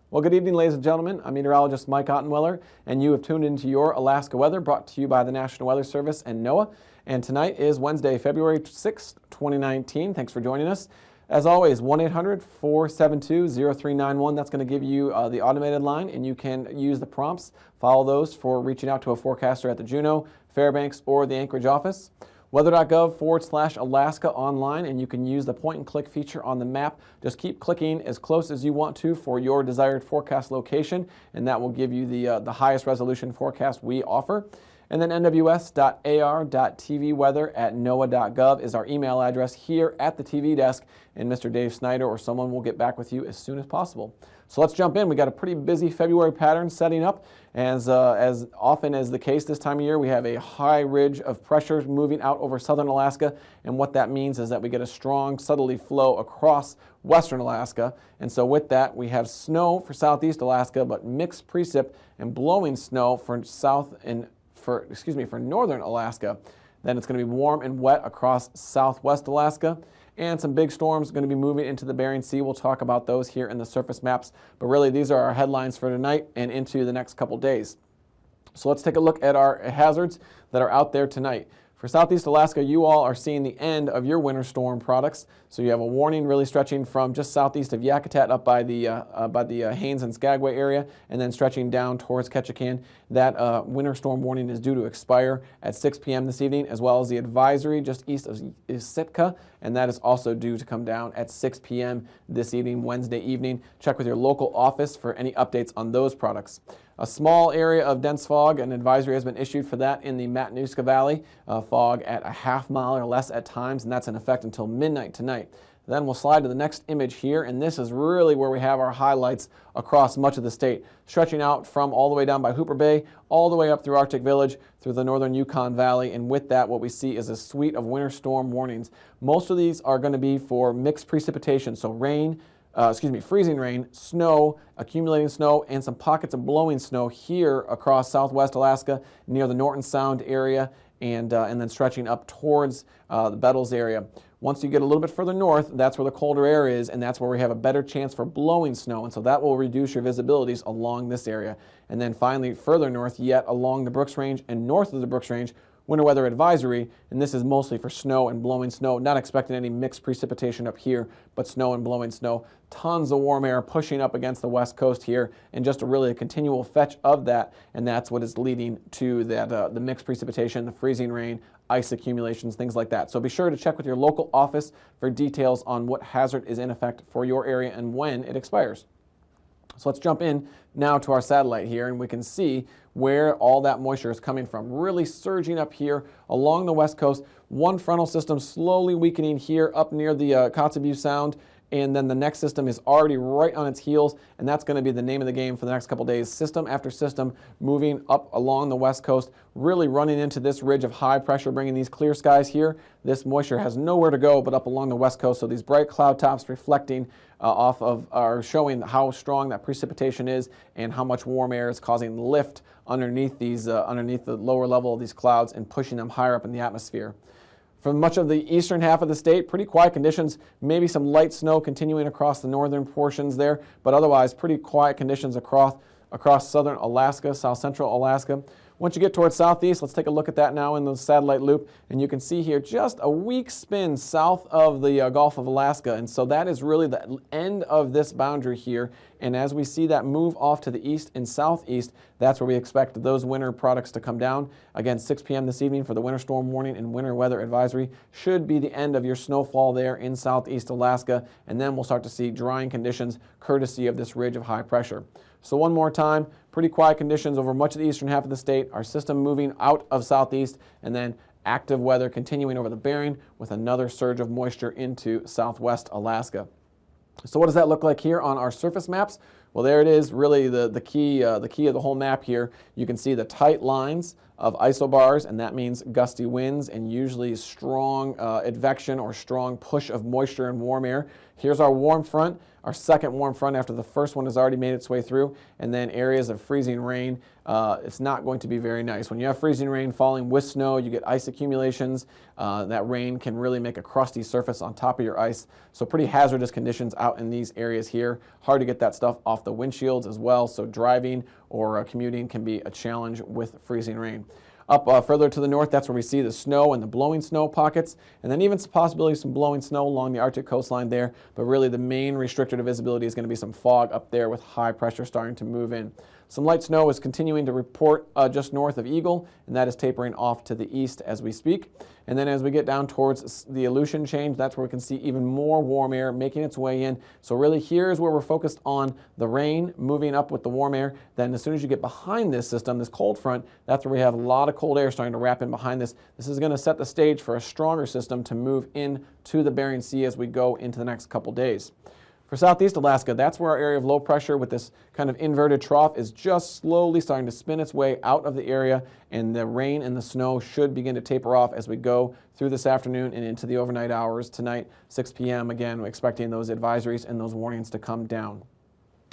Well, good evening, ladies and gentlemen. I'm meteorologist Mike Ottenweller, and you have tuned into your Alaska weather, brought to you by the National Weather Service and NOAA. And tonight is Wednesday, February 6th, 2019. Thanks for joining us. As always, 1-800-472-0391. That's going to give you the automated line, and you can use the prompts. Follow those for reaching out to a forecaster at the Juneau, Fairbanks, or the Anchorage office. Weather.gov/Alaska online, and you can use the point-and-click feature on the map. Just keep clicking as close as you want to for your desired forecast location, and that will give you the highest resolution forecast we offer. And then nws.ar.tvweather@noaa.gov is our email address here at the TV desk, and Mr. Dave Snider or someone will get back with you as soon as possible. So let's jump in. We got a pretty busy February pattern setting up. As often as the case this time of year, we have a high ridge of pressure moving out over southern Alaska, and what that means is that we get a strong southerly flow across western Alaska. And so with that, we have snow for southeast Alaska, but mixed precip and blowing snow for northern Alaska. Then it's going to be warm and wet across southwest Alaska, and some big storms going to be moving into the Bering Sea. We'll talk about those here in the surface maps, but really these are our headlines for tonight and into the next couple days. So let's take a look at our hazards that are out there tonight. For southeast Alaska, you all are seeing the end of your winter storm products. So you have a warning really stretching from just southeast of Yakutat up by the Haines and Skagway area, and then stretching down towards Ketchikan. That winter storm warning is due to expire at 6 p.m. this evening, as well as the advisory just east of Sitka, and that is also due to come down at 6 p.m. this evening, Wednesday evening. Check with your local office for any updates on those products. A small area of dense fog, an advisory has been issued for that in the Matanuska Valley. Fog at a half mile or less at times, and that's in effect until midnight tonight. Then we'll slide to the next image here, and this is really where we have our highlights across much of the state, stretching out from all the way down by Hooper Bay, all the way up through Arctic Village, through the northern Yukon Valley, and with that what we see is a suite of winter storm warnings. Most of these are going to be for mixed precipitation, so freezing rain, snow, accumulating snow, and some pockets of blowing snow here across southwest Alaska near the Norton Sound area, and then stretching up towards the Bettles area. Once you get a little bit further north, that's where the colder air is, and that's where we have a better chance for blowing snow, and so that will reduce your visibilities along this area. And then finally, further north yet along the Brooks Range and north of the Brooks Range, winter weather advisory, and this is mostly for snow and blowing snow. Not expecting any mixed precipitation up here, but snow and blowing snow. Tons of warm air pushing up against the west coast here, and just a continual fetch of that, and that's what is leading to that the mixed precipitation, the freezing rain, ice accumulations, things like that. So be sure to check with your local office for details on what hazard is in effect for your area and when it expires. So let's jump in now to our satellite here, and we can see where all that moisture is coming from. Really surging up here along the west coast. One frontal system slowly weakening here up near the Kotzebue Sound, and then the next system is already right on its heels, and that's going to be the name of the game for the next couple days. System after system moving up along the west coast, really running into this ridge of high pressure, bringing these clear skies here. This moisture has nowhere to go but up along the west coast, so these bright cloud tops reflecting off of are showing how strong that precipitation is and how much warm air is causing lift underneath these underneath the lower level of these clouds and pushing them higher up in the atmosphere. For much of the eastern half of the state, pretty quiet conditions, maybe some light snow continuing across the northern portions there, but otherwise pretty quiet conditions across southern Alaska, south central Alaska. Once you get towards southeast, let's take a look at that now in the satellite loop, and you can see here just a weak spin south of the Gulf of Alaska, and so that is really the end of this boundary here. And as we see that move off to the east and southeast, that's where we expect those winter products to come down. Again, 6 p.m. this evening for the winter storm warning and winter weather advisory should be the end of your snowfall there in southeast Alaska, and then we'll start to see drying conditions courtesy of this ridge of high pressure. So one more time, pretty quiet conditions over much of the eastern half of the state, our system moving out of southeast, and then active weather continuing over the Bering with another surge of moisture into southwest Alaska. So what does that look like here on our surface maps? Well, there it is, really the key of the whole map here. You can see the tight lines of isobars, and that means gusty winds and usually strong advection or strong push of moisture and warm air. Here's our warm front, our second warm front after the first one has already made its way through, and then areas of freezing rain. It's not going to be very nice. When you have freezing rain falling with snow, you get ice accumulations. That rain can really make a crusty surface on top of your ice. So pretty hazardous conditions out in these areas here. Hard to get that stuff off the windshields as well, so driving or commuting can be a challenge with freezing rain. Up further to the north, that's where we see the snow and the blowing snow pockets, and then even some possibility of some blowing snow along the Arctic coastline there, but really the main restrictor to visibility is going to be some fog up there with high pressure starting to move in. Some light snow is continuing to report just north of Eagle, and that is tapering off to the east as we speak. And then as we get down towards the Aleutian Change, that's where we can see even more warm air making its way in. So really here's where we're focused on the rain moving up with the warm air. Then as soon as you get behind this system, this cold front, that's where we have a lot of cold air starting to wrap in behind this. This is going to set the stage for a stronger system to move in to the Bering Sea as we go into the next couple days. For southeast Alaska, that's where our area of low pressure with this kind of inverted trough is just slowly starting to spin its way out of the area, and the rain and the snow should begin to taper off as we go through this afternoon and into the overnight hours tonight, 6 p.m. Again, we're expecting those advisories and those warnings to come down.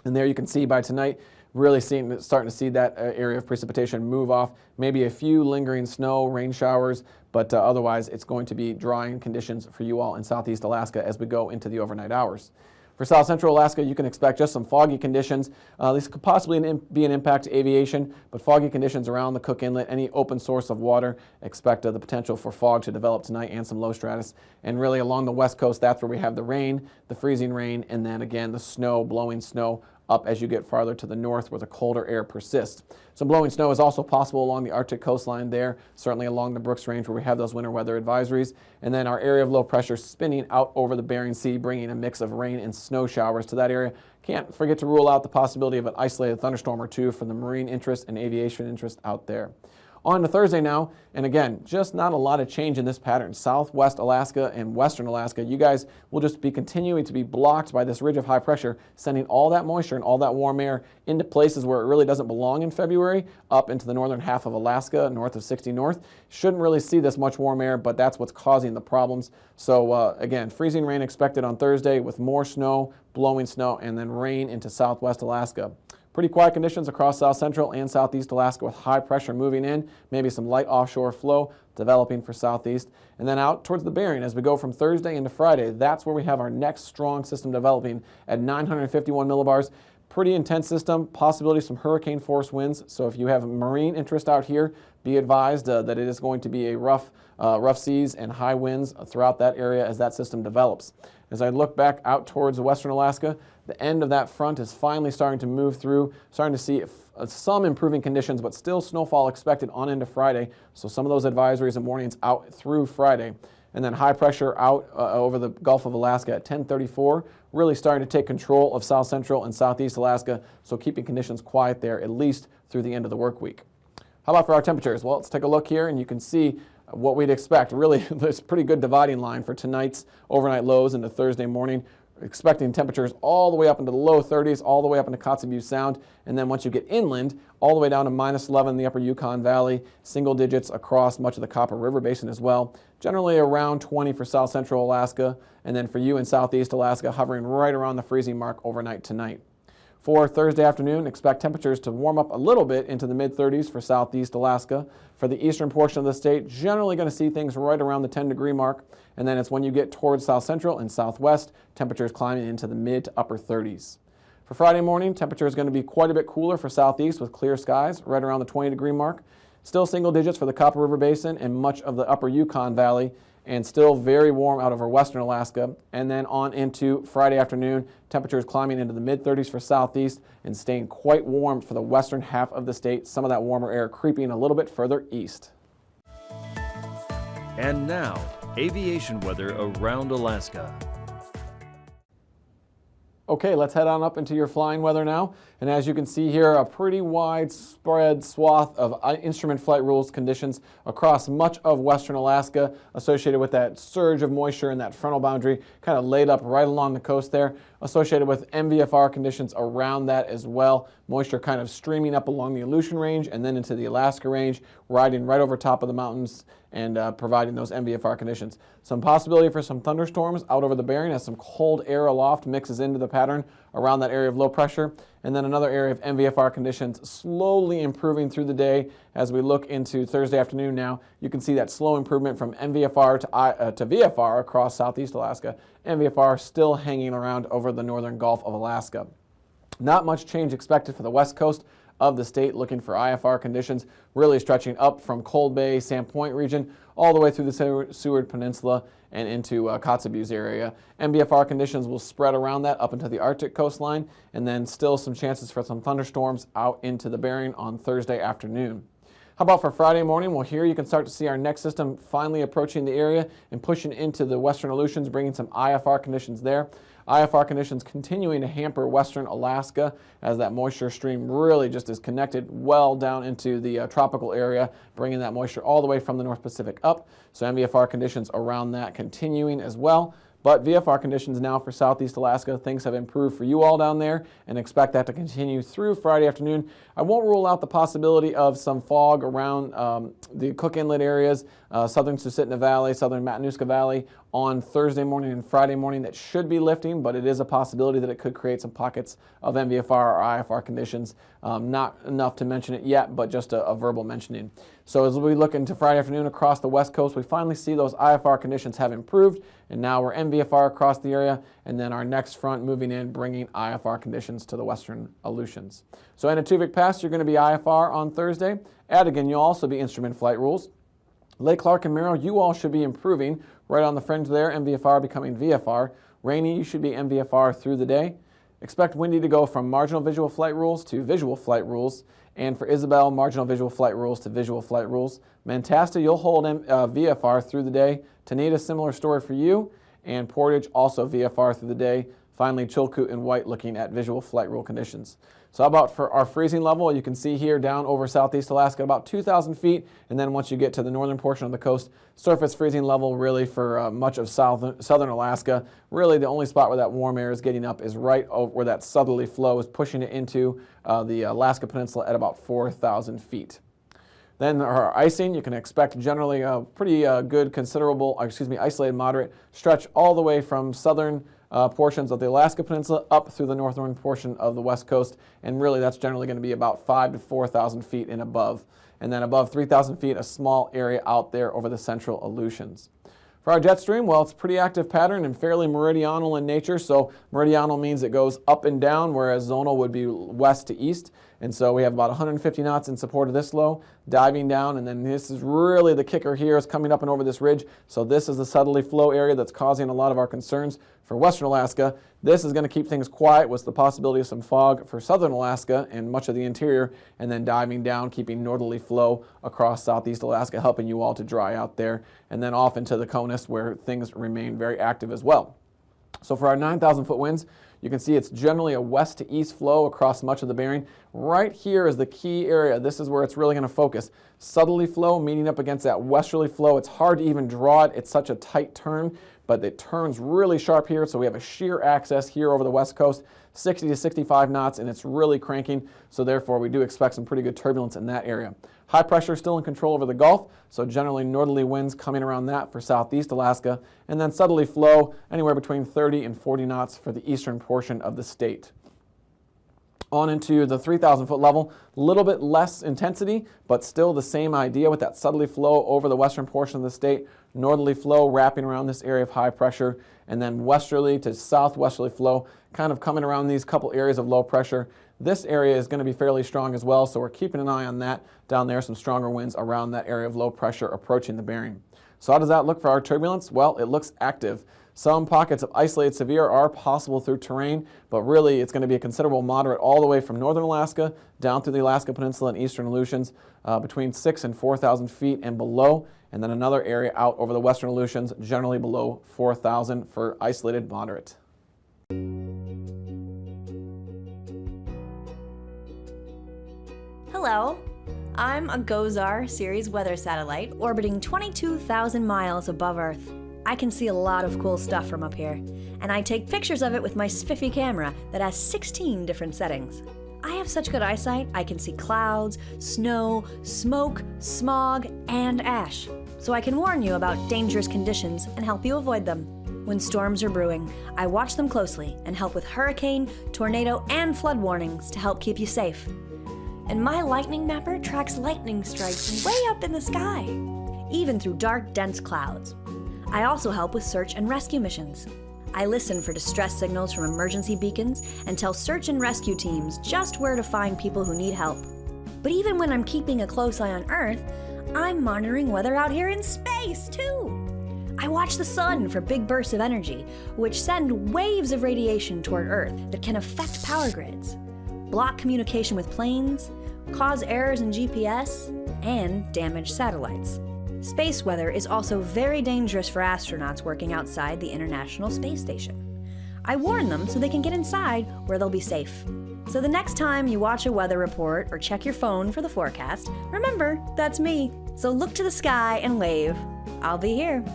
And there you can see by tonight, really starting to see that area of precipitation move off. Maybe a few lingering snow, rain showers, but otherwise it's going to be drying conditions for you all in southeast Alaska as we go into the overnight hours. For south central Alaska, you can expect just some foggy conditions. This could possibly be an impact to aviation, but foggy conditions around the Cook Inlet, any open source of water, expect the potential for fog to develop tonight and some low stratus. And really along the west coast, that's where we have the rain, the freezing rain, and then again the snow, blowing snow up as you get farther to the north where the colder air persists. Some blowing snow is also possible along the Arctic coastline there, certainly along the Brooks Range where we have those winter weather advisories. And then our area of low pressure spinning out over the Bering Sea, bringing a mix of rain and snow showers to that area. Can't forget to rule out the possibility of an isolated thunderstorm or two for the marine interest and aviation interest out there. On to Thursday now, and again, just not a lot of change in this pattern. Southwest Alaska and western Alaska, you guys will just be continuing to be blocked by this ridge of high pressure, sending all that moisture and all that warm air into places where it really doesn't belong in February, up into the northern half of Alaska, north of 60 North. Shouldn't really see this much warm air, but that's what's causing the problems. So again, freezing rain expected on Thursday with more snow, blowing snow, and then rain into southwest Alaska. Pretty quiet conditions across south central and southeast Alaska with high pressure moving in, maybe some light offshore flow developing for southeast. And then out towards the Bering as we go from Thursday into Friday, that's where we have our next strong system developing at 951 millibars. Pretty intense system, possibility of some hurricane force winds. So if you have marine interest out here, be advised that it is going to be a rough seas and high winds throughout that area as that system develops. As I look back out towards western Alaska, the end of that front is finally starting to move through, starting to see some improving conditions, but still snowfall expected on into Friday. So some of those advisories and warnings out through Friday. And then high pressure out over the Gulf of Alaska at 1034, really starting to take control of south central and southeast Alaska, so keeping conditions quiet there at least through the end of the work week. How about for our temperatures? Well, let's take a look here and you can see what we'd expect. Really, there's a pretty good dividing line for tonight's overnight lows into Thursday morning. Expecting temperatures all the way up into the low 30s, all the way up into Kotzebue Sound, and then once you get inland, all the way down to -11 in the upper Yukon Valley, single digits across much of the Copper River Basin as well. Generally around 20 for south central Alaska, and then for you in southeast Alaska, hovering right around the freezing mark overnight tonight. For Thursday afternoon, expect temperatures to warm up a little bit into the mid-30s for southeast Alaska. For the eastern portion of the state, generally going to see things right around the 10-degree mark. And then it's when you get towards south central and southwest, temperatures climbing into the mid to upper 30s. For Friday morning, temperature is going to be quite a bit cooler for southeast with clear skies, right around the 20-degree mark. Still single digits for the Copper River Basin and much of the upper Yukon Valley, and still very warm out over western Alaska. And then on into Friday afternoon, temperatures climbing into the mid-30s for southeast and staying quite warm for the western half of the state. Some of that warmer air creeping a little bit further east. And now, aviation weather around Alaska. Okay, let's head on up into your flying weather now. And as you can see here, a pretty widespread swath of instrument flight rules conditions across much of western Alaska associated with that surge of moisture and that frontal boundary kind of laid up right along the coast there. associated with MVFR conditions around that as well. Moisture kind of streaming up along the Aleutian Range and then into the Alaska Range, riding right over top of the mountains and providing those MVFR conditions. Some possibility for some thunderstorms out over the Bering as some cold air aloft mixes into the pattern around that area of low pressure. And then another area of MVFR conditions slowly improving through the day as we look into Thursday afternoon now. You can see that slow improvement from MVFR to VFR across southeast Alaska. MVFR still hanging around over the northern Gulf of Alaska. Not much change expected for the west coast of the state, looking for IFR conditions really stretching up from Cold Bay, Sand Point region, all the way through the Seward Peninsula and into Kotzebue's area. MVFR conditions will spread around that up into the Arctic coastline, and then still some chances for some thunderstorms out into the Bering on Thursday afternoon. How about for Friday morning? Well, here you can start to see our next system finally approaching the area and pushing into the western Aleutians, bringing some IFR conditions there. IFR conditions continuing to hamper western Alaska as that moisture stream really just is connected well down into the tropical area, bringing that moisture all the way from the North Pacific up. So MVFR conditions around that continuing as well. But VFR conditions now for southeast Alaska, things have improved for you all down there and expect that to continue through Friday afternoon. I won't rule out the possibility of some fog around the Cook Inlet areas, southern Susitna Valley, southern Matanuska Valley on Thursday morning and Friday morning. That should be lifting, but it is a possibility that it could create some pockets of MVFR or IFR conditions. Not enough to mention it yet, but just a verbal mentioning. So as we look into Friday afternoon across the west coast, we finally see those IFR conditions have improved, and now we're MVFR across the area, and then our next front moving in, bringing IFR conditions to the western Aleutians. So in Atuvik Pass, you're going to be IFR on Thursday. Adigan, you'll also be instrument flight rules. Lake Clark and Merrill, you all should be improving right on the fringe there, MVFR becoming VFR. Rainy, you should be MVFR through the day. Expect windy to go from marginal visual flight rules to visual flight rules, and for Isabel, marginal visual flight rules to visual flight rules. Mantasta, you'll hold VFR through the day. Teneda, similar story for you, and Portage also VFR through the day. Finally, Chilkoot and White looking at visual flight rule conditions. So how about for our freezing level? You can see here down over southeast Alaska about 2,000 feet, and then once you get to the northern portion of the coast, surface freezing level really for much of southern Alaska. Really the only spot where that warm air is getting up is right over where that southerly flow is pushing it into the Alaska Peninsula at about 4,000 feet. Then our icing, you can expect generally a pretty good, isolated moderate stretch all the way from southern portions of the Alaska Peninsula up through the northern portion of the west coast, and really that's generally going to be about 5,000 to 4,000 feet and above. And then above 3,000 feet, a small area out there over the central Aleutians. For our jet stream, well, it's a pretty active pattern and fairly meridional in nature. So meridional means it goes up and down, whereas zonal would be west to east. And so we have about 150 knots in support of this low, diving down, and then this is really the kicker here, is coming up and over this ridge. So this is the southerly flow area that's causing a lot of our concerns for western Alaska. This is going to keep things quiet with the possibility of some fog for southern Alaska and much of the interior, and then diving down, keeping northerly flow across southeast Alaska, helping you all to dry out there, and then off into the CONUS where things remain very active as well. So for our 9,000 foot winds, you can see it's generally a west to east flow across much of the Bering. Right here is the key area. This is where it's really going to focus. Southerly flow meeting up against that westerly flow. It's hard to even draw it. It's such a tight turn, but it turns really sharp here. So we have a sheer access here over the west coast, 60 to 65 knots, and it's really cranking. So therefore, we do expect some pretty good turbulence in that area. High pressure still in control over the Gulf, so generally northerly winds coming around that for southeast Alaska, and then southerly flow anywhere between 30 and 40 knots for the eastern portion of the state. On into the 3,000 foot level, a little bit less intensity, but still the same idea with that southerly flow over the western portion of the state, northerly flow wrapping around this area of high pressure, and then westerly to southwesterly flow kind of coming around these couple areas of low pressure. This area is going to be fairly strong as well, so we're keeping an eye on that. Down there, some stronger winds around that area of low pressure approaching the Bering. So how does that look for our turbulence? Well, it looks active. Some pockets of isolated severe are possible through terrain, but really it's going to be a considerable moderate all the way from northern Alaska down through the Alaska Peninsula and eastern Aleutians, between 6,000 and 4,000 feet and below, and then another area out over the western Aleutians, generally below 4,000 for isolated moderate. Hello, I'm a GOES-R series weather satellite orbiting 22,000 miles above Earth. I can see a lot of cool stuff from up here, and I take pictures of it with my spiffy camera that has 16 different settings. I have such good eyesight, I can see clouds, snow, smoke, smog, and ash, so I can warn you about dangerous conditions and help you avoid them. When storms are brewing, I watch them closely and help with hurricane, tornado, and flood warnings to help keep you safe. And my lightning mapper tracks lightning strikes way up in the sky, even through dark, dense clouds. I also help with search and rescue missions. I listen for distress signals from emergency beacons and tell search and rescue teams just where to find people who need help. But even when I'm keeping a close eye on Earth, I'm monitoring weather out here in space, too. I watch the sun for big bursts of energy, which send waves of radiation toward Earth that can affect power grids, block communication with planes, cause errors in GPS, and damage satellites. Space weather is also very dangerous for astronauts working outside the International Space Station. I warn them so they can get inside where they'll be safe. So the next time you watch a weather report or check your phone for the forecast, remember, that's me. So look to the sky and wave. I'll be here.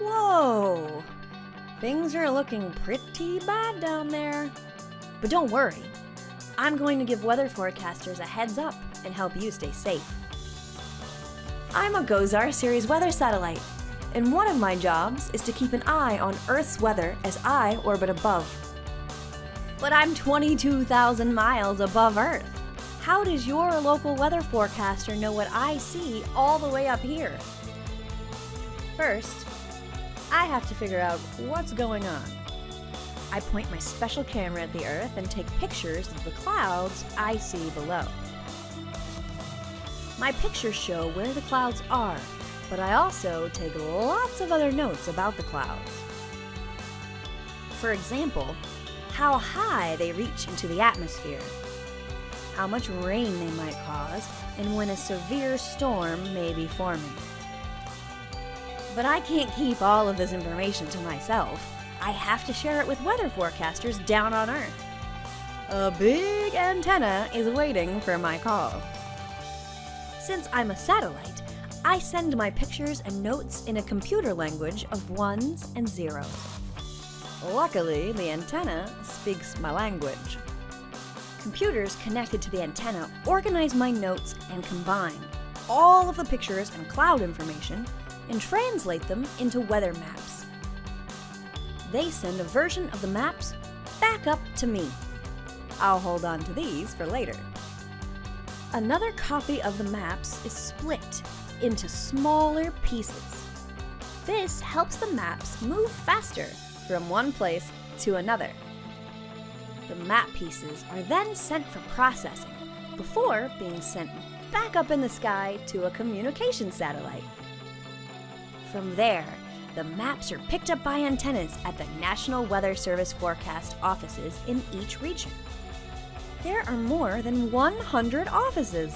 Whoa! Things are looking pretty bad down there. But don't worry. I'm going to give weather forecasters a heads up and help you stay safe. I'm a GOES-R series weather satellite, and one of my jobs is to keep an eye on Earth's weather as I orbit above. But I'm 22,000 miles above Earth. How does your local weather forecaster know what I see all the way up here? First, I have to figure out what's going on. I point my special camera at the Earth and take pictures of the clouds I see below. My pictures show where the clouds are, but I also take lots of other notes about the clouds. For example, how high they reach into the atmosphere, how much rain they might cause, and when a severe storm may be forming. But I can't keep all of this information to myself. I have to share it with weather forecasters down on Earth. A big antenna is waiting for my call. Since I'm a satellite, I send my pictures and notes in a computer language of ones and zeros. Luckily, the antenna speaks my language. Computers connected to the antenna organize my notes and combine all of the pictures and cloud information and translate them into weather maps. They send a version of the maps back up to me. I'll hold on to these for later. Another copy of the maps is split into smaller pieces. This helps the maps move faster from one place to another. The map pieces are then sent for processing before being sent back up in the sky to a communication satellite. From there, the maps are picked up by antennas at the National Weather Service forecast offices in each region. There are more than 100 offices.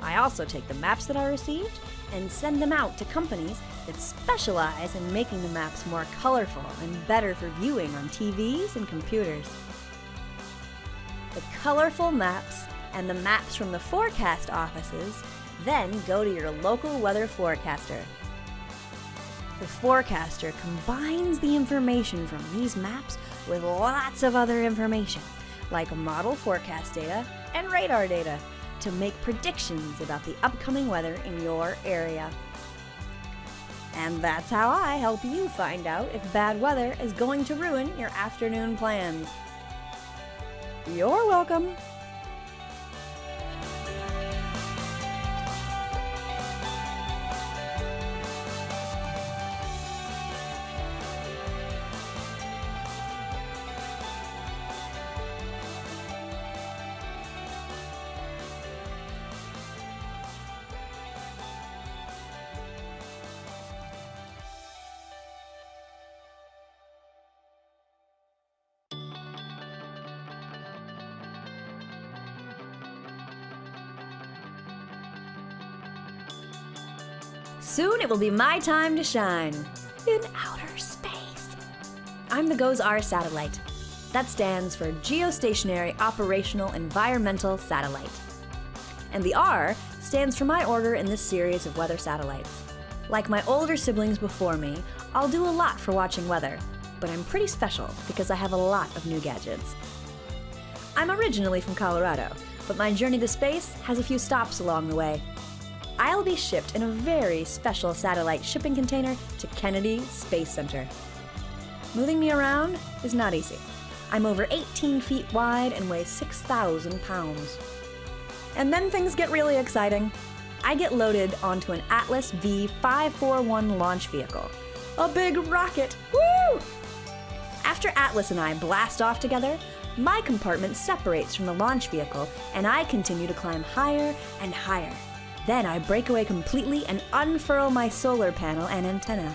I also take the maps that I received and send them out to companies that specialize in making the maps more colorful and better for viewing on TVs and computers. The colorful maps and the maps from the forecast offices then go to your local weather forecaster. The forecaster combines the information from these maps with lots of other information, like model forecast data and radar data, to make predictions about the upcoming weather in your area. And that's how I help you find out if bad weather is going to ruin your afternoon plans. You're welcome. Soon it will be my time to shine. In outer space. I'm the GOES-R satellite. That stands for Geostationary Operational Environmental Satellite. And the R stands for my order in this series of weather satellites. Like my older siblings before me, I'll do a lot for watching weather, but I'm pretty special because I have a lot of new gadgets. I'm originally from Colorado, but my journey to space has a few stops along the way. I'll be shipped in a very special satellite shipping container to Kennedy Space Center. Moving me around is not easy. I'm over 18 feet wide and weigh 6,000 pounds. And then things get really exciting. I get loaded onto an Atlas V541 launch vehicle. A big rocket! Woo! After Atlas and I blast off together, my compartment separates from the launch vehicle and I continue to climb higher and higher. Then I break away completely and unfurl my solar panel and antenna.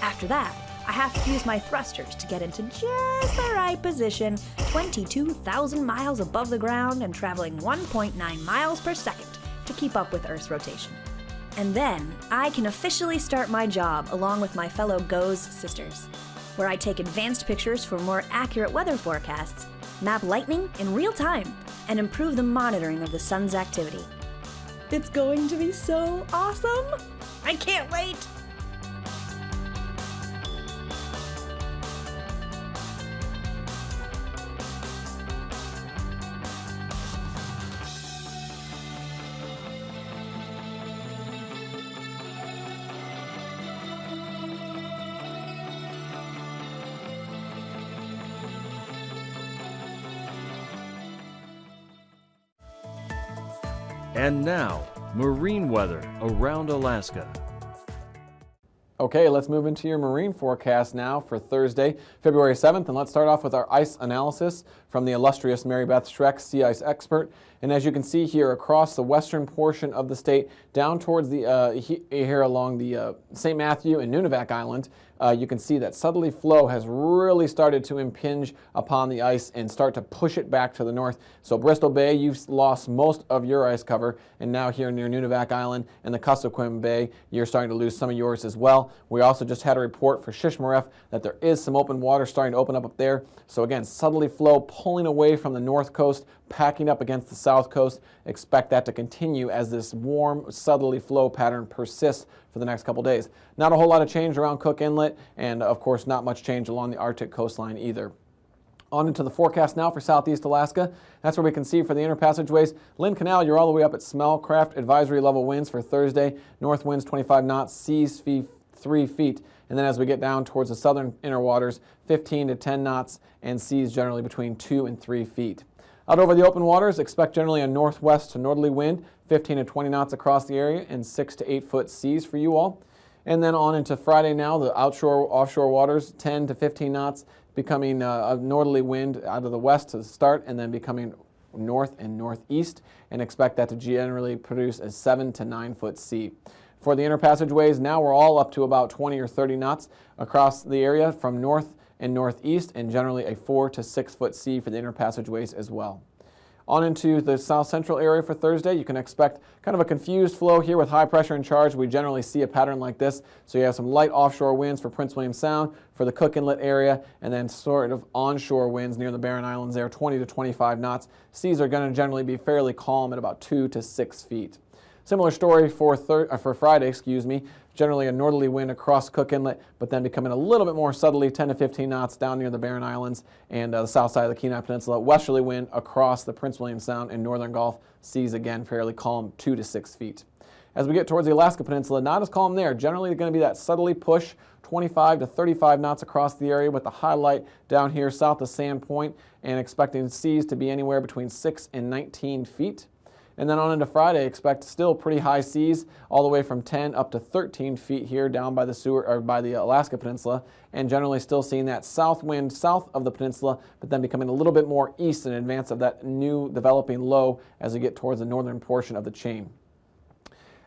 After that, I have to use my thrusters to get into just the right position, 22,000 miles above the ground and traveling 1.9 miles per second to keep up with Earth's rotation. And then I can officially start my job along with my fellow GOES sisters, where I take advanced pictures for more accurate weather forecasts, map lightning in real time, and improve the monitoring of the sun's activity. It's going to be so awesome! I can't wait! And now, marine weather around Alaska. Okay, let's move into your marine forecast now for Thursday, February 7th, and let's start off with our ice analysis from the illustrious Mary Beth Schreck, sea ice expert. And as you can see here across the western portion of the state, down towards the here along the St. Matthew and Nunivak Island, you can see that southerly flow has really started to impinge upon the ice and start to push it back to the north. So Bristol Bay, you've lost most of your ice cover, and now here near Nunivak Island and the Kuskokwim Bay, you're starting to lose some of yours as well. We also just had a report for Shishmaref that there is some open water starting to open up there. So again, southerly flow pulling away from the north coast, packing up against the south coast. Expect that to continue as this warm southerly flow pattern persists for the next couple days. Not a whole lot of change around Cook Inlet, and of course not much change along the Arctic coastline either. On into the forecast now for southeast Alaska. That's where we can see for the inner passageways. Lynn Canal, you're all the way up at Smellcraft advisory level winds for Thursday. North winds 25 knots, seas 3 feet. And then as we get down towards the southern inner waters, 15 to 10 knots and seas generally between 2 and 3 feet. Out over the open waters, expect generally a northwest to northerly wind, 15 to 20 knots across the area and 6 to 8 foot seas for you all. And then on into Friday now, the offshore waters, 10 to 15 knots, becoming a northerly wind out of the west to start and then becoming north and northeast, and expect that to generally produce a 7 to 9 foot sea. For the inner passageways, now we're all up to about 20 or 30 knots across the area from north and northeast, and generally a 4 to 6 foot sea for the inner passageways as well. On into the south central area for Thursday, you can expect kind of a confused flow here with high pressure in charge. We generally see a pattern like this. So you have some light offshore winds for Prince William Sound, for the Cook Inlet area, and then sort of onshore winds near the Barren Islands there, 20 to 25 knots. Seas are going to generally be fairly calm at about 2 to 6 feet. Similar story for Friday, generally a northerly wind across Cook Inlet, but then becoming a little bit more southerly, 10 to 15 knots down near the Barren Islands and the south side of the Kenai Peninsula. Westerly wind across the Prince William Sound and northern Gulf. Seas again fairly calm, 2 to 6 feet. As we get towards the Alaska Peninsula, not as calm there. Generally going to be that southerly push, 25 to 35 knots across the area with the highlight down here south of Sand Point, and expecting seas to be anywhere between 6 and 19 feet. And then on into Friday, expect still pretty high seas, all the way from 10 up to 13 feet here down by the Alaska Peninsula, and generally still seeing that south wind south of the peninsula, but then becoming a little bit more east in advance of that new developing low as we get towards the northern portion of the chain.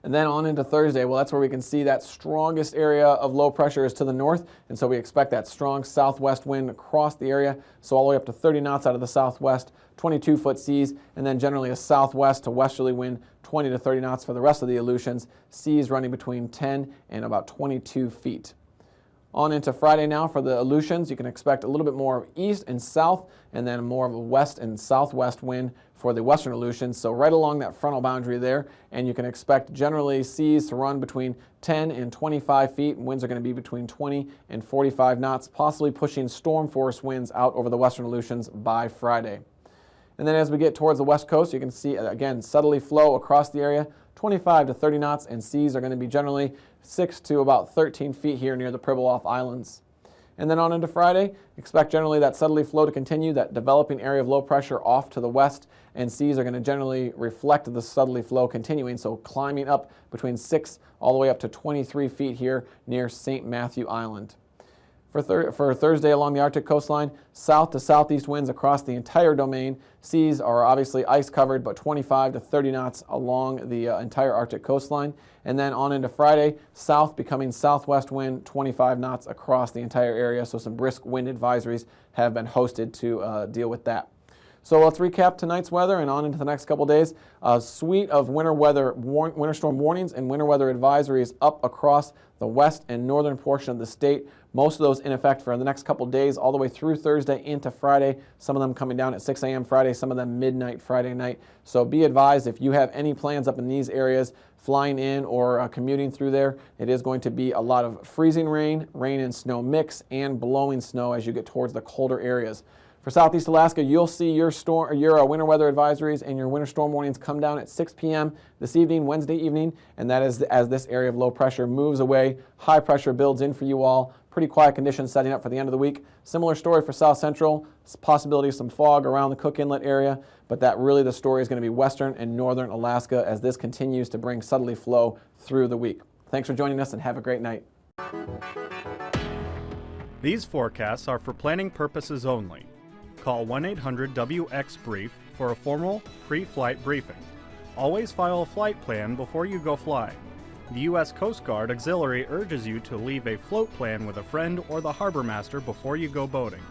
And then on into Thursday, well, that's where we can see that strongest area of low pressure is to the north, and so we expect that strong southwest wind across the area, so all the way up to 30 knots out of the southwest, 22-foot seas, and then generally a southwest to westerly wind, 20 to 30 knots for the rest of the Aleutians, seas running between 10 and about 22 feet. On into Friday now for the Aleutians, you can expect a little bit more east and south, and then more of a west and southwest wind for the western Aleutians, so right along that frontal boundary there, and you can expect generally seas to run between 10 and 25 feet, and winds are going to be between 20 and 45 knots, possibly pushing storm force winds out over the western Aleutians by Friday. And then as we get towards the west coast, you can see, again, southerly flow across the area, 25 to 30 knots, and seas are going to be generally 6 to about 13 feet here near the Pribilof Islands. And then on into Friday, expect generally that southerly flow to continue, that developing area of low pressure off to the west, and seas are going to generally reflect the southerly flow continuing, so climbing up between 6 all the way up to 23 feet here near St. Matthew Island. For Thursday along the Arctic coastline, south to southeast winds across the entire domain. Seas are obviously ice covered, but 25 to 30 knots along the entire Arctic coastline. And then on into Friday, south becoming southwest wind, 25 knots across the entire area. So some brisk wind advisories have been hosted to deal with that. So let's recap tonight's weather and on into the next couple days. A suite of winter storm warnings and winter weather advisories up across the west and northern portion of the state. Most of those in effect for the next couple days all the way through Thursday into Friday. Some of them coming down at 6 a.m. Friday, some of them midnight Friday night. So be advised if you have any plans up in these areas, flying in or commuting through there, it is going to be a lot of freezing rain, rain and snow mix, and blowing snow as you get towards the colder areas. For Southeast Alaska, you'll see your winter weather advisories and your winter storm warnings come down at 6 p.m. this evening, Wednesday evening, and that is as this area of low pressure moves away. High pressure builds in for you all. Pretty quiet conditions setting up for the end of the week. Similar story for South Central. Possibility of some fog around the Cook Inlet area, but that really the story is going to be western and northern Alaska as this continues to bring southerly flow through the week. Thanks for joining us and have a great night. These forecasts are for planning purposes only. Call 1-800-WX-BRIEF for a formal pre-flight briefing. Always file a flight plan before you go flying. The U.S. Coast Guard Auxiliary urges you to leave a float plan with a friend or the harbor master before you go boating.